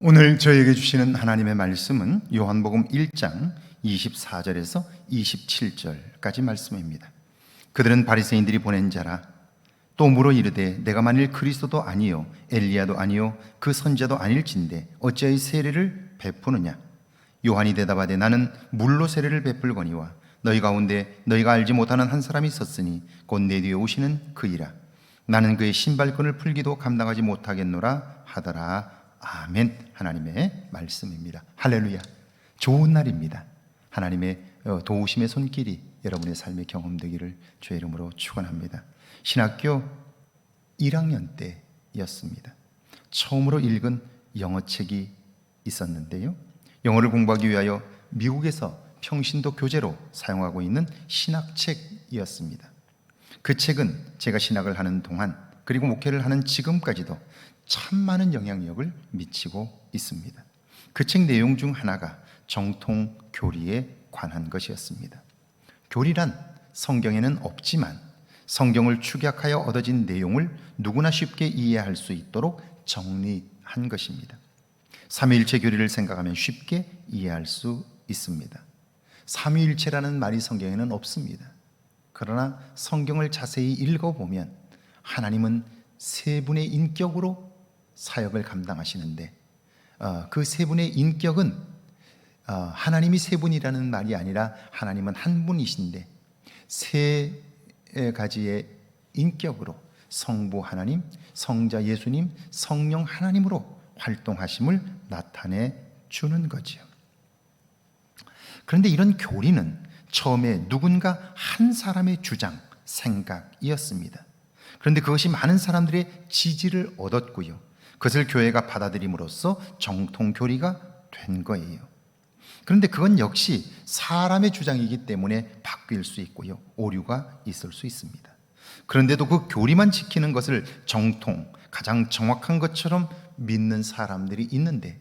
오늘 저에게 주시는 하나님의 말씀은 요한복음 1장 24절에서 27절까지 말씀입니다. 그들은 바리새인들이 보낸 자라. 또 물어 이르되 내가 만일 그리스도도 아니요 엘리야도 아니요 그 선자도 아닐진대 어찌하여 세례를 베푸느냐. 요한이 대답하되 나는 물로 세례를 베풀거니와 너희 가운데 너희가 알지 못하는 한 사람이 있었으니 곧 내 뒤에 오시는 그이라. 나는 그의 신발끈을 풀기도 감당하지 못하겠노라 하더라. 아멘. 하나님의 말씀입니다. 할렐루야. 좋은 날입니다. 하나님의 도우심의 손길이 여러분의 삶의 경험되기를 주의 이름으로 축원합니다. 신학교 1학년 때였습니다. 처음으로 읽은 영어책이 있었는데요, 영어를 공부하기 위하여 미국에서 평신도 교재로 사용하고 있는 신학책이었습니다. 그 책은 제가 신학을 하는 동안 그리고 목회를 하는 지금까지도 참 많은 영향력을 미치고 있습니다. 그 책 내용 중 하나가 정통 교리에 관한 것이었습니다. 교리란 성경에는 없지만 성경을 축약하여 얻어진 내용을 누구나 쉽게 이해할 수 있도록 정리한 것입니다. 삼위일체 교리를 생각하면 쉽게 이해할 수 있습니다. 삼위일체라는 말이 성경에는 없습니다. 그러나 성경을 자세히 읽어보면 하나님은 세 분의 인격으로 사역을 감당하시는데, 그 세 분의 인격은 하나님이 세 분이라는 말이 아니라 하나님은 한 분이신데 세 가지의 인격으로 성부 하나님, 성자 예수님, 성령 하나님으로 활동하심을 나타내 주는 거죠. 그런데 이런 교리는 처음에 누군가 한 사람의 주장, 생각이었습니다. 그런데 그것이 많은 사람들의 지지를 얻었고요, 그것을 교회가 받아들임으로써 정통 교리가 된 거예요. 그런데 그건 역시 사람의 주장이기 때문에 바뀔 수 있고요, 오류가 있을 수 있습니다. 그런데도 그 교리만 지키는 것을 정통, 가장 정확한 것처럼 믿는 사람들이 있는데,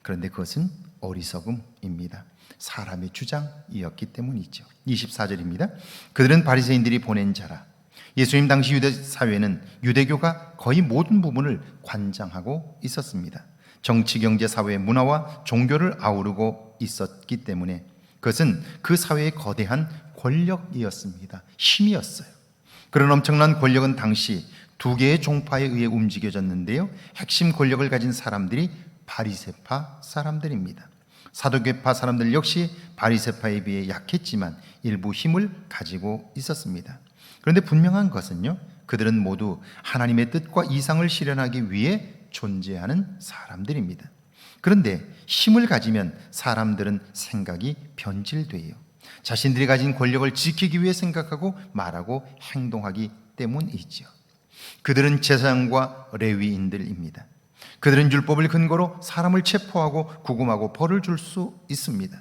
그런데 그것은 어리석음입니다. 사람의 주장이었기 때문이죠. 24절입니다. 그들은 바리새인들이 보낸 자라. 예수님 당시 유대 사회는 유대교가 거의 모든 부분을 관장하고 있었습니다. 정치, 경제, 사회, 문화와 종교를 아우르고 있었기 때문에 그것은 그 사회의 거대한 권력이었습니다. 힘이었어요. 그런 엄청난 권력은 당시 두 개의 종파에 의해 움직여졌는데요, 핵심 권력을 가진 사람들이 바리새파 사람들입니다. 사두개파 사람들 역시 바리새파에 비해 약했지만 일부 힘을 가지고 있었습니다. 그런데 분명한 것은요, 그들은 모두 하나님의 뜻과 이상을 실현하기 위해 존재하는 사람들입니다. 그런데 힘을 가지면 사람들은 생각이 변질돼요. 자신들이 가진 권력을 지키기 위해 생각하고 말하고 행동하기 때문이죠. 그들은 제사장과 레위인들입니다. 그들은 율법을 근거로 사람을 체포하고 구금하고 벌을 줄 수 있습니다.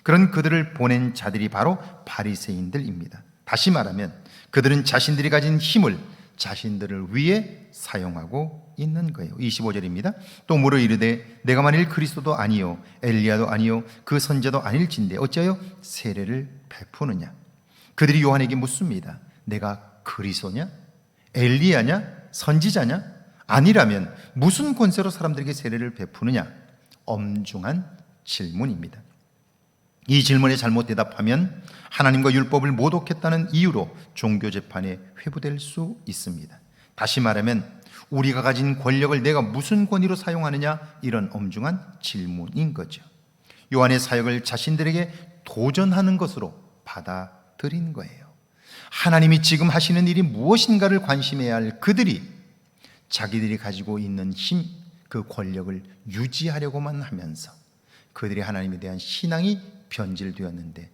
그런 그들을 보낸 자들이 바로 바리새인들입니다. 다시 말하면 그들은 자신들이 가진 힘을 자신들을 위해 사용하고 있는 거예요. 25절입니다. 또 물어 이르되 내가 만일 그리스도도 아니요 엘리야도 아니요 그 선자도 아닐진대 어찌하여 세례를 베푸느냐. 그들이 요한에게 묻습니다. 내가 그리스도냐? 엘리야냐? 선지자냐? 아니라면 무슨 권세로 사람들에게 세례를 베푸느냐? 엄중한 질문입니다. 이 질문에 잘못 대답하면 하나님과 율법을 모독했다는 이유로 종교재판에 회부될 수 있습니다. 다시 말하면 우리가 가진 권력을 내가 무슨 권위로 사용하느냐, 이런 엄중한 질문인 거죠. 요한의 사역을 자신들에게 도전하는 것으로 받아들인 거예요. 하나님이 지금 하시는 일이 무엇인가를 관심해야 할 그들이 자기들이 가지고 있는 힘, 그 권력을 유지하려고만 하면서 그들이 하나님에 대한 신앙이 변질되었는데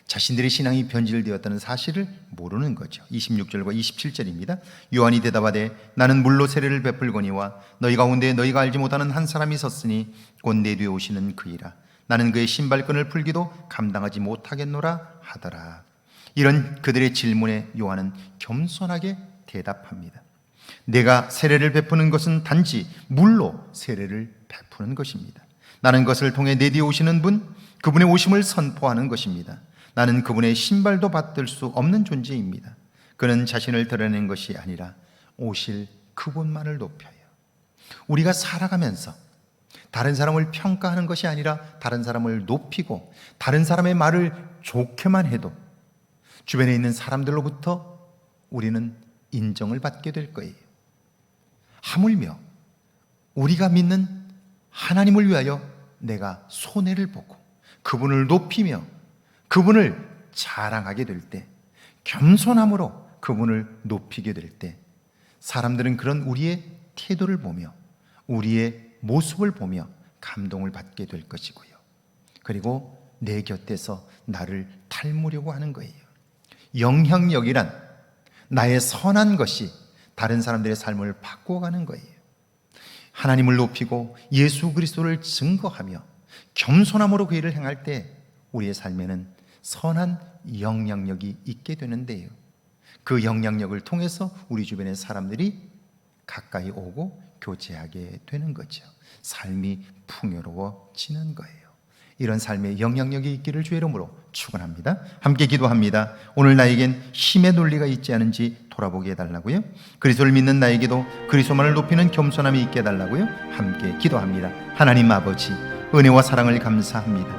자신들의 신앙이 변질되었다는 사실을 모르는 거죠. 26절과 27절입니다. 요한이 대답하되 나는 물로 세례를 베풀거니와 너희 가운데 너희가 알지 못하는 한 사람이 섰으니 곧 내 뒤에 오시는 그이라. 나는 그의 신발끈을 풀기도 감당하지 못하겠노라 하더라. 이런 그들의 질문에 요한은 겸손하게 대답합니다. 내가 세례를 베푸는 것은 단지 물로 세례를 베푸는 것입니다. 나는 그것을 통해 내 뒤에 오시는 분, 그분의 오심을 선포하는 것입니다. 나는 그분의 신발도 받들 수 없는 존재입니다. 그는 자신을 드러낸 것이 아니라 오실 그분만을 높여요. 우리가 살아가면서 다른 사람을 평가하는 것이 아니라 다른 사람을 높이고 다른 사람의 말을 좋게만 해도 주변에 있는 사람들로부터 우리는 인정을 받게 될 거예요. 하물며 우리가 믿는 하나님을 위하여 내가 손해를 보고 그분을 높이며 그분을 자랑하게 될 때, 겸손함으로 그분을 높이게 될 때, 사람들은 그런 우리의 태도를 보며 우리의 모습을 보며 감동을 받게 될 것이고요. 그리고 내 곁에서 나를 닮으려고 하는 거예요. 영향력이란 나의 선한 것이 다른 사람들의 삶을 바꿔가는 거예요. 하나님을 높이고 예수 그리스도를 증거하며 겸손함으로 그 일을 행할 때 우리의 삶에는 선한 영향력이 있게 되는데요. 그 영향력을 통해서 우리 주변의 사람들이 가까이 오고 교제하게 되는 거죠. 삶이 풍요로워지는 거예요. 이런 삶의 영향력이 있기를 주의 이름으로 축원합니다. 함께 기도합니다. 오늘 나에겐 힘의 논리가 있지 않은지 돌아보게 해달라고요. 그리스도를 믿는 나에게도 그리스도만을 높이는 겸손함이 있게 해달라고요. 함께 기도합니다. 하나님 아버지, 은혜와 사랑을 감사합니다.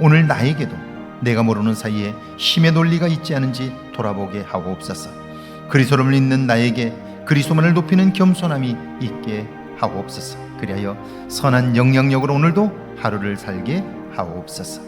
오늘 나에게도 내가 모르는 사이에 힘의 논리가 있지 않은지 돌아보게 하옵소서. 그리스도를 믿는 나에게 그리스도만을 높이는 겸손함이 있게 하옵소서. 그리하여 선한 영향력으로 오늘도 하루를 살게 하옵소서.